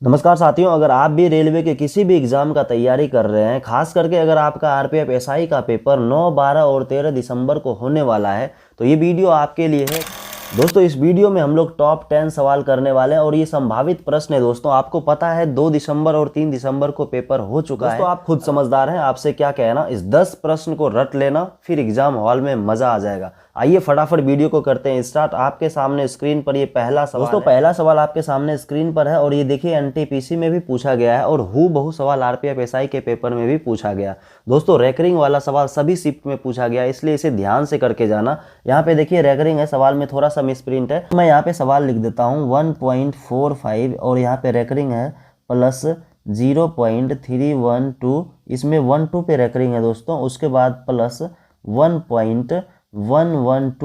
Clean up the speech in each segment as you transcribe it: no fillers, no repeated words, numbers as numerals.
नमस्कार साथियों, अगर आप भी रेलवे के किसी भी एग्जाम का तैयारी कर रहे हैं, खास करके अगर आपका आरपीएफ एसआई का पेपर 9, 12 और 13 दिसंबर को होने वाला है तो ये वीडियो आपके लिए है। दोस्तों, इस वीडियो में हम लोग टॉप 10 सवाल करने वाले हैं और ये संभावित प्रश्न है। दोस्तों, आपको पता है 2 दिसंबर और 3 दिसंबर को पेपर हो चुका है। दोस्तों, आप खुद समझदार हैं, आपसे क्या कहना। इस 10 प्रश्न को रट लेना, फिर एग्जाम हॉल में मजा आ जाएगा। आइए फटाफट वीडियो को करते हैं स्टार्ट। आपके सामने स्क्रीन पर ये पहला सवाल दोस्तों पहला सवाल आपके सामने स्क्रीन पर है और ये देखिए एनटीपीसी में भी पूछा गया है और हूबहू सवाल आरपीएफ एसआई के पेपर में भी पूछा गया। दोस्तों, रैंकरिंग वाला सवाल सभी शिफ्ट में पूछा गया, इसलिए इसे ध्यान से करके जाना। यहाँ पे देखिए रैंकरिंग है, सवाल में थोड़ा सा मिसप्रिंट है। मैं यहाँ पे सवाल लिख देता हूँ 1.45 और यहाँ पे रैंकरिंग है प्लस 0.312। इसमें 1-2 पे रैंकरिंग है दोस्तों, उसके बाद प्लस 1.112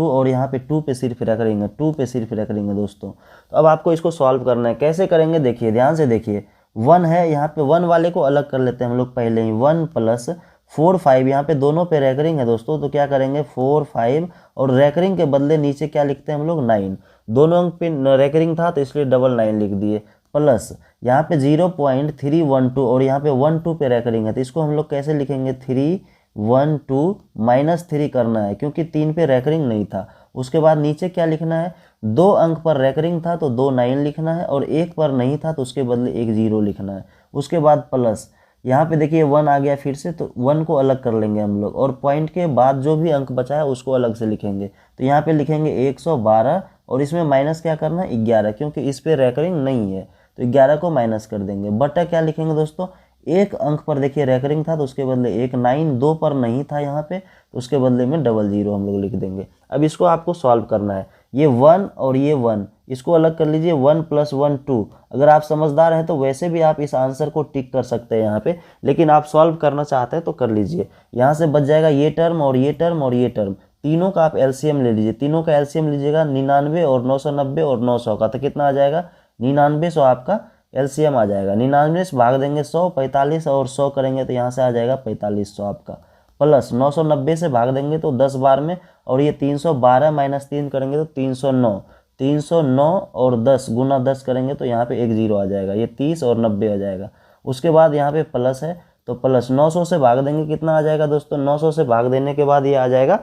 और यहाँ पे 2 पे सिर्फ रैंकरिंग है, 2 पे सिर्फ रैंकरिंग है दोस्तों। तो अब आपको इसको सॉल्व करना है। कैसे करेंगे देखिए, ध्यान से देखिए। 1 है, यहाँ पे 1 वाले को अलग कर लेते हैं हम लोग पहले ही। 1 प्लस 4 5, यहाँ पे दोनों पे रैंकरिंग है दोस्तों, तो क्या करेंगे 4 5 और रैंकरिंग के बदले नीचे क्या लिखते हैं हम लोग 9। दोनों अंक पे रैंकरिंग था तो इसलिए 9 लिख दिए। प्लस यहाँ पे 0.312 और यहाँ पे 1-2 पे रैंकरिंग है, तो इसको हम लोग कैसे लिखेंगे 312 -3 करना है क्योंकि 3 पे रैंकरिंग नहीं था। उसके बाद नीचे क्या लिखना है, 2 अंक पर रैंकरिंग था तो 2 9 लिखना है और 1 पर नहीं था तो उसके बदले 1 0 लिखना है। उसके बाद प्लस यहाँ पे देखिए 1 आ गया फिर से, तो 1 को अलग कर लेंगे हम लोग और पॉइंट के बाद जो भी अंक बचा है उसको अलग से लिखेंगे। तो यहाँ पे लिखेंगे 112 और इसमें माइनस क्या करना है 11 क्योंकि इस पे रैंकरिंग नहीं है, तो 11 को माइनस कर देंगे। बटा क्या लिखेंगे दोस्तों, 1 अंक पर देखिए रैंकरिंग था तो उसके बदले 1 9, 2 पर नहीं था यहाँ पे तो उसके बदले में 00 हम लोग लिख देंगे। अब इसको आपको सॉल्व करना है। ये 1 और ये 1 इसको अलग कर लीजिए, 1 + 1 2। अगर आप समझदार हैं तो वैसे भी आप इस आंसर को टिक कर सकते हैं यहाँ पे, लेकिन आप सॉल्व करना चाहते हैं तो कर लीजिए। यहाँ से बच जाएगा ये टर्म और ये टर्म और ये टर्म, तीनों का आप एलसीएम ले लीजिए। तीनों का एलसीएम लीजिएगा 99 और 990 और 900 का, तो कितना आ जाएगा 9900 आपका एलसीएम आ जाएगा। 99 से भाग देंगे 100, 45 और 100 करेंगे तो यहाँ से आ जाएगा 4500 आपका। प्लस 990 से भाग देंगे तो 10 बार में और ये 312 - 3 करेंगे तो 309। 309 और 10 गुना 10 करेंगे तो यहाँ पे 1 0 आ जाएगा, ये 30 और 90 आ जाएगा। उसके बाद यहाँ पे प्लस है तो प्लस 900 से भाग देंगे, कितना आ जाएगा दोस्तों 900 से भाग देने के बाद ये आ जाएगा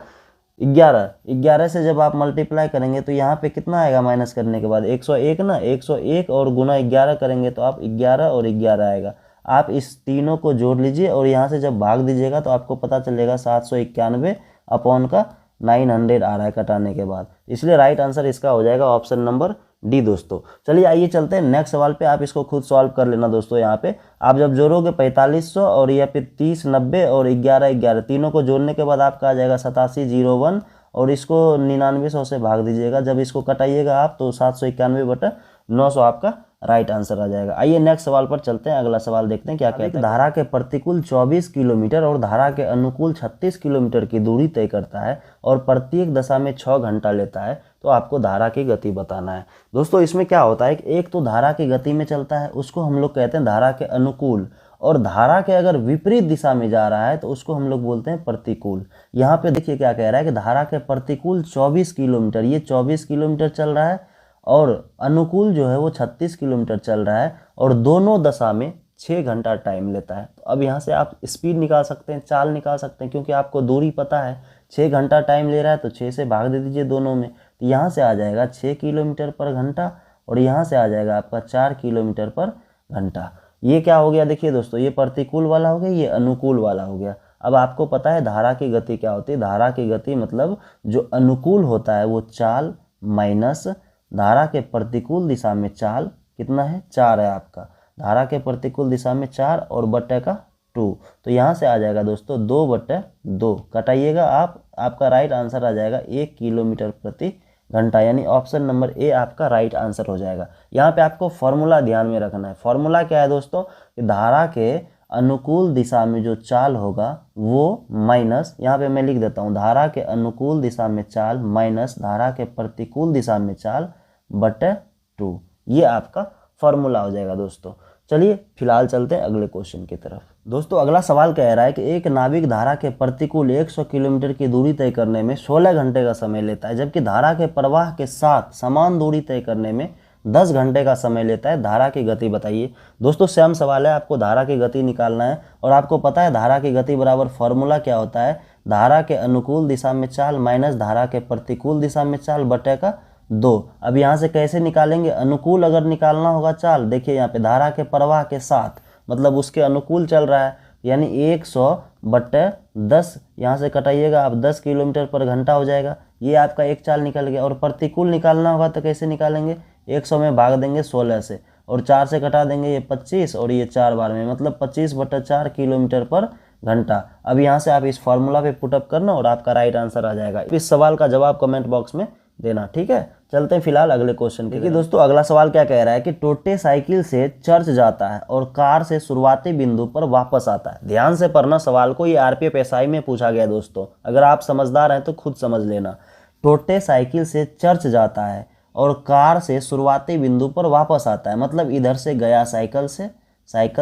11 से जब आप मल्टीप्लाई करेंगे तो यहाँ पे कितना आएगा माइनस करने के बाद 101 ना, 101 और गुना 11 करेंगे तो आप 11 और 11 आएगा। आप इस तीनों को जोड़ लीजिए और यहाँ से जब भाग दीजिएगा तो आपको पता चलेगा 791 अपॉन का 900 आ रहा है कटाने के बाद, इसलिए राइट आंसर इसका हो जाएगा ऑप्शन नंबर डी दोस्तों। चलिए आइए चलते हैं नेक्स्ट सवाल पे, आप इसको खुद सॉल्व कर लेना दोस्तों। यहाँ पे आप जब जोड़ोगे 4500 और या फिर 30 90 और 11 11 तीनों को जोड़ने के बाद आपका आ जाएगा 8701 और इसको 9900 से भाग दीजिएगा। जब इसको कटाइएगा आप तो 791/900 आपका राइट आंसर आ जाएगा। आइए नेक्स्ट सवाल पर चलते हैं, अगला सवाल देखते हैं क्या कहते हैं। धारा के प्रतिकूल 24 किलोमीटर और धारा के अनुकूल 36 किलोमीटर की दूरी तय करता है और प्रत्येक दशा में 6 घंटा लेता है, तो आपको धारा की गति बताना है। दोस्तों, इसमें क्या होता है कि एक तो धारा की गति में चलता है उसको हम लोग कहते हैं धारा के अनुकूल, और धारा के अगर विपरीत दिशा में जा रहा है तो उसको हम लोग बोलते हैं प्रतिकूल। यहाँ पे देखिए क्या कह रहा है कि धारा के प्रतिकूल 24 किलोमीटर, ये 24 किलोमीटर चल रहा है और अनुकूल जो है वो 36 किलोमीटर चल रहा है और दोनों दशा में 6 घंटा टाइम लेता है। तो अब यहाँ से आप स्पीड निकाल सकते हैं, चाल निकाल सकते हैं, क्योंकि आपको दूरी पता है 6 घंटा टाइम ले रहा है तो 6 से भाग दे दीजिए दोनों में, तो यहाँ से आ जाएगा 6 किलोमीटर पर घंटा और यहाँ से आ जाएगा आपका 4 किलोमीटर पर घंटा। ये क्या हो गया देखिए दोस्तों, ये प्रतिकूल वाला हो गया, ये अनुकूल वाला हो गया। अब आपको पता है धारा की गति क्या होती है। धारा की गति मतलब जो अनुकूल होता है वो चाल माइनस धारा के प्रतिकूल दिशा में चाल, कितना है 4 है आपका। धारा के प्रतिकूल दिशा में 4 और बटे का 2, तो यहाँ से आ जाएगा दोस्तों 2/2। कटाइएगा आप, आपका राइट आंसर आ जाएगा 1 किलोमीटर प्रति घंटा, यानी ऑप्शन नंबर ए आपका राइट आंसर हो जाएगा। यहाँ पे आपको फॉर्मूला ध्यान में रखना है। फॉर्मूला क्या है दोस्तों, कि धारा के अनुकूल दिशा में जो चाल होगा वो माइनस, यहाँ पे मैं लिख देता हूँ धारा के अनुकूल दिशा में चाल माइनस धारा के प्रतिकूल दिशा में चाल बटे 2, ये आपका फॉर्मूला हो जाएगा दोस्तों। चलिए फिलहाल चलते हैं अगले क्वेश्चन की तरफ। दोस्तों, अगला सवाल कह रहा है कि एक नाविक धारा के प्रतिकूल 100 किलोमीटर की दूरी तय करने में 16 घंटे का समय लेता है, जबकि धारा के प्रवाह के साथ समान दूरी तय करने में 10 घंटे का समय लेता है। धारा की गति बताइए। दोस्तों सेम सवाल है, आपको धारा की गति निकालना है और आपको पता है धारा की गति बराबर फॉर्मूला क्या होता है, धारा के अनुकूल दिशा में चाल माइनस धारा के प्रतिकूल दिशा में चाल बटे का 2। अब यहाँ से कैसे निकालेंगे, अनुकूल अगर निकालना होगा चाल, देखिए यहाँ पे धारा के प्रवाह के साथ मतलब उसके अनुकूल चल रहा है, यानी 100/10 यहाँ से कटाइएगा आप 10 किलोमीटर पर घंटा हो जाएगा। ये आपका एक चाल निकल गया। और प्रतिकूल निकालना होगा तो कैसे निकालेंगे, 100 में भाग देंगे 16 से और 4 से कटा देंगे ये 25 और ये 4 बार में, मतलब 25/4 किलोमीटर पर घंटा। अब यहाँ से आप इस फॉर्मूला पे पुटअप करना और आपका राइट आंसर आ जाएगा। इस सवाल का जवाब कमेंट बॉक्स में देना, ठीक है। चलते हैं फिलहाल अगले क्वेश्चन के लिए। दोस्तों अगला सवाल क्या कह रहा है कि टोटे साइकिल से चर्च जाता है और कार से शुरुआती बिंदु पर वापस आता है। ध्यान से पढ़ना सवाल को, ये आरपीएफ एसआई में पूछा गया दोस्तों, अगर आप समझदार हैं तो खुद समझ लेना। टोटे साइकिल से चर्च जाता है और कार से शुरुआती बिंदु पर वापस आता है, मतलब इधर से गया साइकिल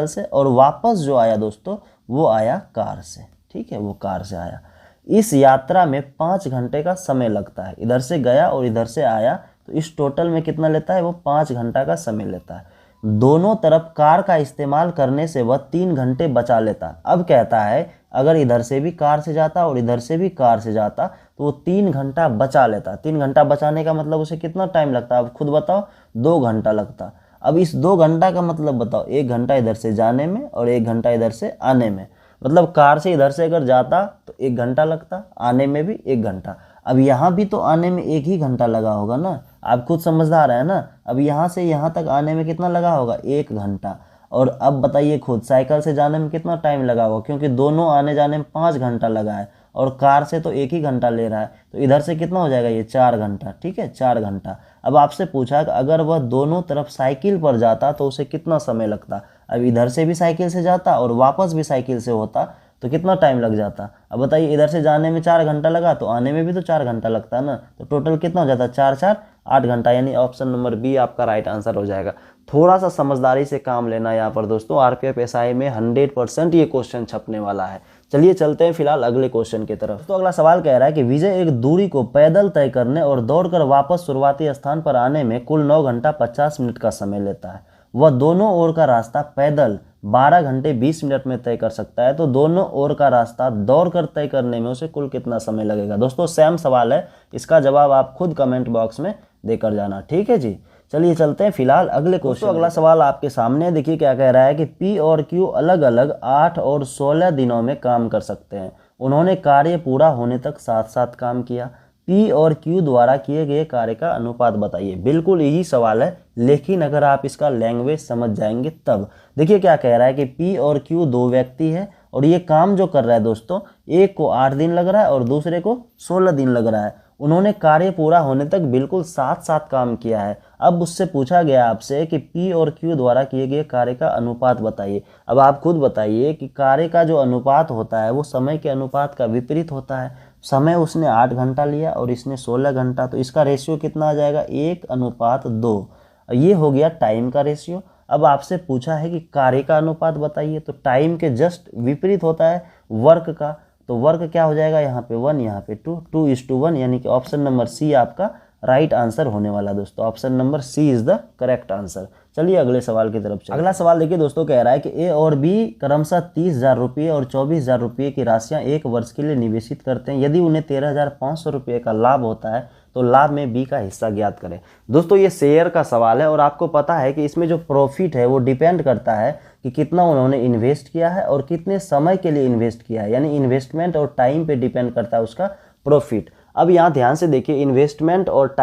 से और वापस जो आया दोस्तों वो आया कार से, ठीक है, वो कार से आया। इस यात्रा में 5 घंटे का समय लगता है। इधर से गया और इधर से आया, तो इस टोटल में कितना लेता है, वो 5 घंटा का समय लेता है। दोनों तरफ कार का इस्तेमाल करने से वह 3 घंटे बचा लेता। अब कहता है अगर इधर से भी कार से जाता और इधर से भी कार से जाता तो वो 3 घंटा बचा लेता। 3 घंटा बचाने का मतलब उसे कितना टाइम लगता, अब खुद बताओ, 2 घंटा लगता। अब इस 2 घंटा का मतलब बताओ, 1 घंटा इधर से जाने में और 1 घंटा इधर से आने में, मतलब कार से इधर से अगर जाता तो 1 घंटा लगता, आने में भी 1 घंटा। अब यहाँ भी तो आने में 1 ही घंटा लगा होगा ना, आप खुद समझदार है ना। अब यहाँ से यहाँ तक आने में कितना लगा होगा, 1 घंटा। और अब बताइए खुद साइकिल से जाने में कितना टाइम लगा होगा, क्योंकि दोनों आने जाने में 5 घंटा लगा है और कार से तो 1 ही घंटा ले रहा है, तो इधर से कितना हो जाएगा, ये 4 घंटा, ठीक है, 4 घंटा। अब आपसे पूछा कि अगर वह दोनों तरफ साइकिल पर जाता तो उसे कितना समय लगता। अब इधर से भी साइकिल से जाता और वापस भी साइकिल से होता तो कितना टाइम लग जाता। अब बताइए इधर से जाने में 4 घंटा लगा तो आने में भी तो 4 घंटा लगता है ना, तो टोटल कितना हो जाता, 4 8 घंटा, यानी ऑप्शन नंबर बी आपका राइट आंसर हो जाएगा। थोड़ा सा समझदारी से काम लेना यहाँ पर दोस्तों, आरपीएफ एसआई में 100% ये क्वेश्चन छपने वाला है। चलिए चलते हैं फिलहाल अगले क्वेश्चन की तरफ। तो अगला सवाल कह रहा है कि विजय एक दूरी को पैदल तय करने और दौड़कर वापस शुरुआती स्थान पर आने में कुल 9 घंटा 50 मिनट का समय लेता है। वह दोनों ओर का रास्ता पैदल 12 घंटे 20 मिनट में तय कर सकता है, तो दोनों ओर का रास्ता दौड़कर तय करने में उसे कुल कितना समय लगेगा। दोस्तों सेम सवाल है, इसका जवाब आप खुद कमेंट बॉक्स में देकर जाना, ठीक है जी। चलिए चलते हैं फिलहाल अगले क्वेश्चन। अगला सवाल आपके सामने, देखिए क्या कह रहा है कि पी और क्यू अलग अलग 8 और 16 दिनों में काम कर सकते हैं। उन्होंने कार्य पूरा होने तक साथ साथ काम किया। पी और क्यू द्वारा किए गए कार्य का अनुपात बताइए। बिल्कुल यही सवाल है, लेकिन अगर आप इसका लैंग्वेज समझ जाएंगे तब। देखिए क्या कह रहा है कि पी और क्यू 2 व्यक्ति है और ये काम जो कर रहा है दोस्तों, एक को 8 दिन लग रहा है और दूसरे को 16 दिन लग रहा है। उन्होंने कार्य पूरा होने तक बिल्कुल साथ साथ काम किया है। अब उससे पूछा गया आपसे कि पी और क्यू द्वारा किए गए कार्य का अनुपात बताइए। अब आप खुद बताइए कि कार्य का जो अनुपात होता है वो समय के अनुपात का विपरीत होता है। समय उसने 8 घंटा लिया और इसने 16 घंटा, तो इसका रेशियो कितना आ जाएगा, 1:2। ये हो गया टाइम का रेशियो। अब आपसे पूछा है कि कार्य का अनुपात बताइए, तो टाइम के जस्ट विपरीत होता है वर्क का, तो वर्क क्या हो जाएगा, यहाँ पे 1 यहाँ पे 2, 2:1, यानी कि ऑप्शन नंबर सी आपका राइट आंसर होने वाला दोस्तों। Option number C is the correct answer. चलिए अगले सवाल की तरफ चलते हैं। अगला सवाल देखिए दोस्तों, कह रहा है कि ए और बी क्रमशः 30,000 रुपये और 24,000 रुपये की राशियां 1 वर्ष के लिए निवेशित करते हैं। यदि उन्हें 13,500 रुपये का लाभ होता है तो लाभ में बी का हिस्सा ज्ञात करें। दोस्तों ये शेयर का सवाल है और आपको पता है कि इसमें जो प्रॉफिट है वो डिपेंड करता है कि कितना उन्होंने इन्वेस्ट किया है और कितने समय के लिए इन्वेस्ट किया है, यानी इन्वेस्टमेंट और टाइम पे डिपेंड करता है उसका प्रॉफिट। अब यहाँ ध्यान से देखिए, इन्वेस्टमेंट और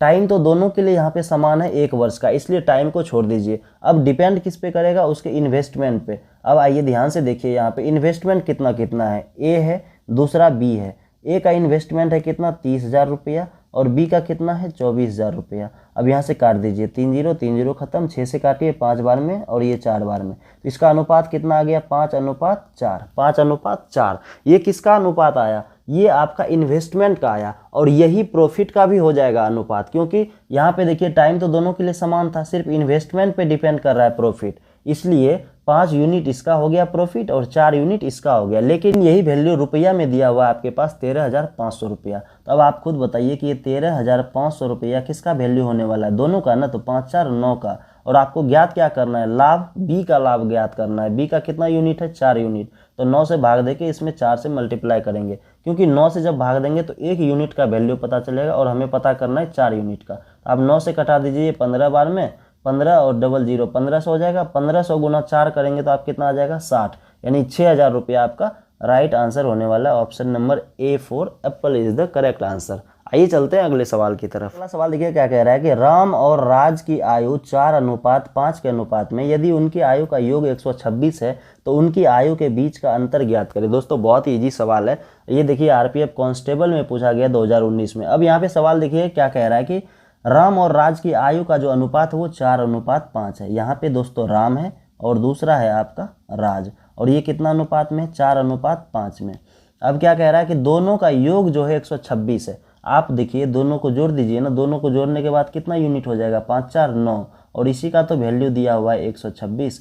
टाइम तो दोनों के लिए यहाँ पे समान है 1 वर्ष का, इसलिए टाइम को छोड़ दीजिए। अब डिपेंड किस पे करेगा, उसके इन्वेस्टमेंट पे। अब आइए ध्यान से देखिए, यहाँ पे इन्वेस्टमेंट कितना कितना है, ए है, दूसरा बी है। ए का इन्वेस्टमेंट है कितना, 30,000 रुपया, और बी का कितना है, 24,000 रुपया। अब यहाँ से काट दीजिए, 3 0 3 0 खत्म, 6 से काटिए 5 बार में और ये 4 बार में, तो इसका अनुपात कितना आ गया, 5:4। 5:4। ये किसका अनुपात आया, ये आपका इन्वेस्टमेंट का आया, और यही प्रॉफिट का भी हो जाएगा अनुपात, क्योंकि यहाँ पे देखिए टाइम तो दोनों के लिए समान था, सिर्फ इन्वेस्टमेंट पे डिपेंड कर रहा है प्रॉफिट, इसलिए 5 यूनिट इसका हो गया प्रॉफिट और 4 यूनिट इसका हो गया। लेकिन यही वैल्यू रुपया में दिया हुआ है आपके पास 13,500 रुपया। तो अब आप खुद बताइए कि ये 13,500 रुपया किसका वैल्यू होने वाला है, दोनों का ना, तो 5 4 9 का। और आपको ज्ञात क्या करना है, लाभ, बी का लाभ ज्ञात करना है। बी का कितना यूनिट है, 4 यूनिट। तो 9 से भाग देके इसमें 4 से मल्टीप्लाई करेंगे, क्योंकि 9 से जब भाग देंगे तो 1 यूनिट का वैल्यू पता चलेगा और हमें पता करना है 4 यूनिट का। तो आप 9 से कटा दीजिए 15 बार में, 15 और डबल 0 1500 हो जाएगा। 1500 गुना 4 करेंगे तो आप कितना आ जाएगा, 60, यानी 6,000 रुपया आपका राइट आंसर होने वाला है। Option number A for Apple is the correct answer. आइए चलते हैं अगले सवाल की तरफ। अगला सवाल देखिए क्या कह रहा है कि राम और राज की आयु 4:5 के अनुपात में यदि उनकी आयु का योग 126 है तो उनकी आयु के बीच का अंतर ज्ञात करें। दोस्तों बहुत ही इजी सवाल है ये। देखिए आरपीएफ कांस्टेबल में पूछा गया 2019 में। अब यहाँ पे सवाल देखिए क्या कह रहा है कि राम और राज की आयु का जो अनुपात है वो 4:5 है। यहाँ पे दोस्तों राम है और दूसरा है आपका राज, और ये कितना अनुपात में, 4:5 में। अब क्या कह रहा है कि दोनों का योग जो है 126 है। आप देखिए दोनों को जोड़ दीजिए ना, दोनों को जोड़ने के बाद कितना यूनिट हो जाएगा, 5 4 9, और इसी का तो वैल्यू दिया हुआ है 126।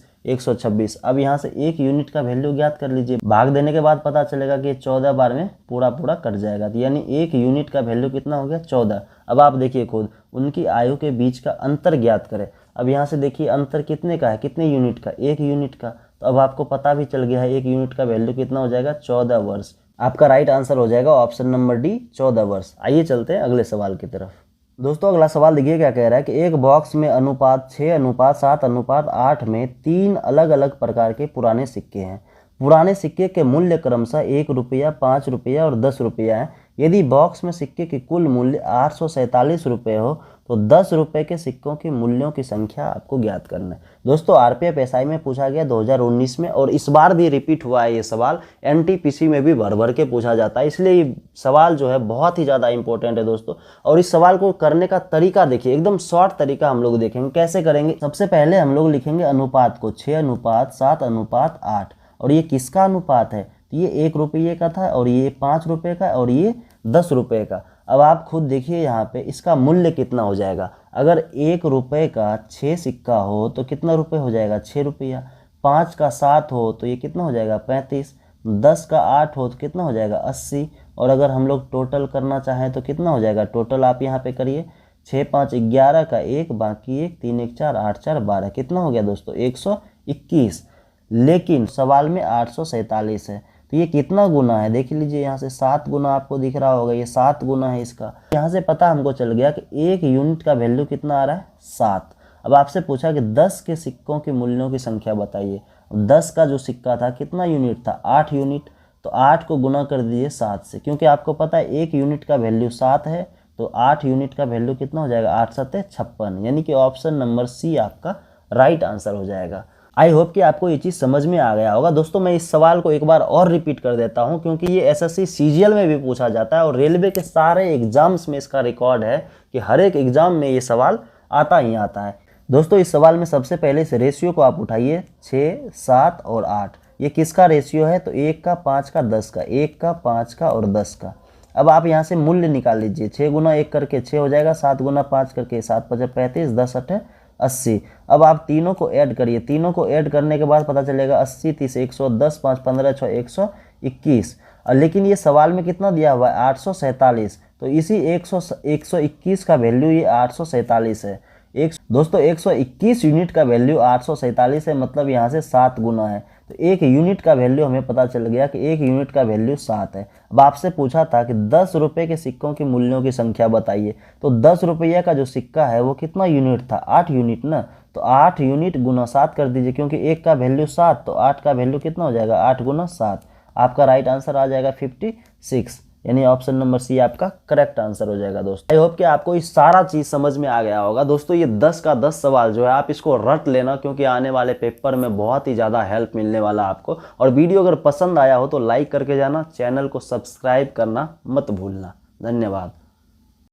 अब यहाँ से 1 यूनिट का वैल्यू ज्ञात कर लीजिए। भाग देने के बाद पता चलेगा कि 14 बार में पूरा कट जाएगा, तो यानी 1 यूनिट का वैल्यू कितना हो गया, 14। अब आप देखिए खुद, उनकी आयु के बीच का अंतर ज्ञात करें। अब यहाँ से देखिए अंतर कितने का है, कितने यूनिट का, 1 यूनिट का। तो अब आपको पता भी चल गया है 1 यूनिट का वैल्यू कितना हो जाएगा, 14 वर्ष। आपका राइट आंसर हो जाएगा ऑप्शन नंबर डी, 14 वर्ष। आइए चलते हैं अगले सवाल की तरफ। दोस्तों अगला सवाल देखिए क्या कह रहा है कि एक बॉक्स में अनुपात 6:7:8 में 3 अलग अलग प्रकार के पुराने सिक्के हैं। पुराने सिक्के के मूल्य क्रमशः 1 रुपया, 5 रुपया और 10 रुपया है। यदि बॉक्स में सिक्के की कुल मूल्य 847 रुपये हो तो 10 रुपये के सिक्कों के मूल्यों की संख्या आपको ज्ञात करना है। दोस्तों आरपीएफ एसआई में पूछा गया 2019 में, और इस बार भी रिपीट हुआ है ये सवाल। एनटीपीसी में भी भर भर के पूछा जाता है, इसलिए ये सवाल जो है बहुत ही ज़्यादा इंपॉर्टेंट है दोस्तों। और इस सवाल को करने का तरीका देखिए, एकदम शॉर्ट तरीका हम लोग देखेंगे। कैसे करेंगे, सबसे पहले हम लोग लिखेंगे अनुपात को 6:7:8, और ये किसका अनुपात है, तो ये 1 रुपये का था और ये 5 रुपये का और ये 10 रुपये का। अब आप खुद देखिए यहाँ पे इसका मूल्य कितना हो जाएगा। अगर 1 रुपये का 6 सिक्का हो तो कितना रुपये हो जाएगा, 6 रुपया। 5 का 7 हो तो ये कितना हो जाएगा, 35। 10 का 8 हो तो कितना हो जाएगा, 80। और अगर हम लोग टोटल करना चाहें तो कितना हो जाएगा, टोटल आप यहाँ पे करिए, 6 5 11 का 1 बाकी 1, 3 1 4 8 4 12, कितना हो गया दोस्तों, 121। लेकिन सवाल में 847 है, तो ये कितना गुना है, देख लीजिए यहाँ से 7 गुना आपको दिख रहा होगा, ये 7 गुना है इसका। यहाँ से पता हमको चल गया कि 1 यूनिट का वैल्यू कितना आ रहा है, 7। अब आपसे पूछा कि 10 के सिक्कों के मूल्यों की संख्या बताइए। 10 का जो सिक्का था कितना यूनिट था, 8 यूनिट। तो 8 को गुना कर दीजिए 7 से, क्योंकि आपको पता है 1 यूनिट का वैल्यू 7 है, तो 8 यूनिट का वैल्यू कितना हो जाएगा, 8 7 56, यानी कि ऑप्शन नंबर सी आपका राइट आंसर हो जाएगा। आई होप कि आपको ये चीज़ समझ में आ गया होगा। दोस्तों मैं इस सवाल को एक बार और रिपीट कर देता हूं, क्योंकि ये एसएससी सीजीएल में भी पूछा जाता है और रेलवे के सारे एग्जाम्स में इसका रिकॉर्ड है कि हर एक एग्जाम में ये सवाल आता ही आता है। दोस्तों इस सवाल में सबसे पहले इस रेशियो को आप उठाइए, 6 7 और 8, ये किसका रेशियो है, तो 1 का 5 का 10 का, 1 का 5 का और 10 का। अब आप यहाँ से मूल्य निकाल लीजिए, 6 गुना 1 करके 6 हो जाएगा, 7 गुना 5 करके 7 5 35, 10 8 80। अब आप तीनों को ऐड करिए, तीनों को ऐड करने के बाद पता चलेगा 80 30 110 5 15 6 121। लेकिन ये सवाल में कितना दिया हुआ है, 847, तो इसी 121 का वैल्यू ये 847 है। दोस्तों 121 यूनिट का वैल्यू 847 है, मतलब यहाँ से 7 गुना है। तो 1 यूनिट का वैल्यू हमें पता चल गया कि 1 यूनिट का वैल्यू 7 है। अब आपसे पूछा था कि 10 रुपये के सिक्कों के मूल्यों की संख्या बताइए, तो 10 रुपये का जो सिक्का है वो कितना यूनिट था, 8 यूनिट ना। तो 8 यूनिट गुना 7 कर दीजिए, क्योंकि 1 का वैल्यू 7, तो 8 का वैल्यू कितना हो जाएगा, 8 गुना 7। आपका राइट आंसर आ जाएगा 56, यानी ऑप्शन नंबर सी आपका करेक्ट आंसर हो जाएगा। दोस्तों आई होप कि आपको ये सारा चीज़ समझ में आ गया होगा। दोस्तों ये 10 का 10 सवाल जो है आप इसको रट लेना, क्योंकि आने वाले पेपर में बहुत ही ज़्यादा हेल्प मिलने वाला आपको। और वीडियो अगर पसंद आया हो तो लाइक करके जाना, चैनल को सब्सक्राइब करना मत भूलना। धन्यवाद।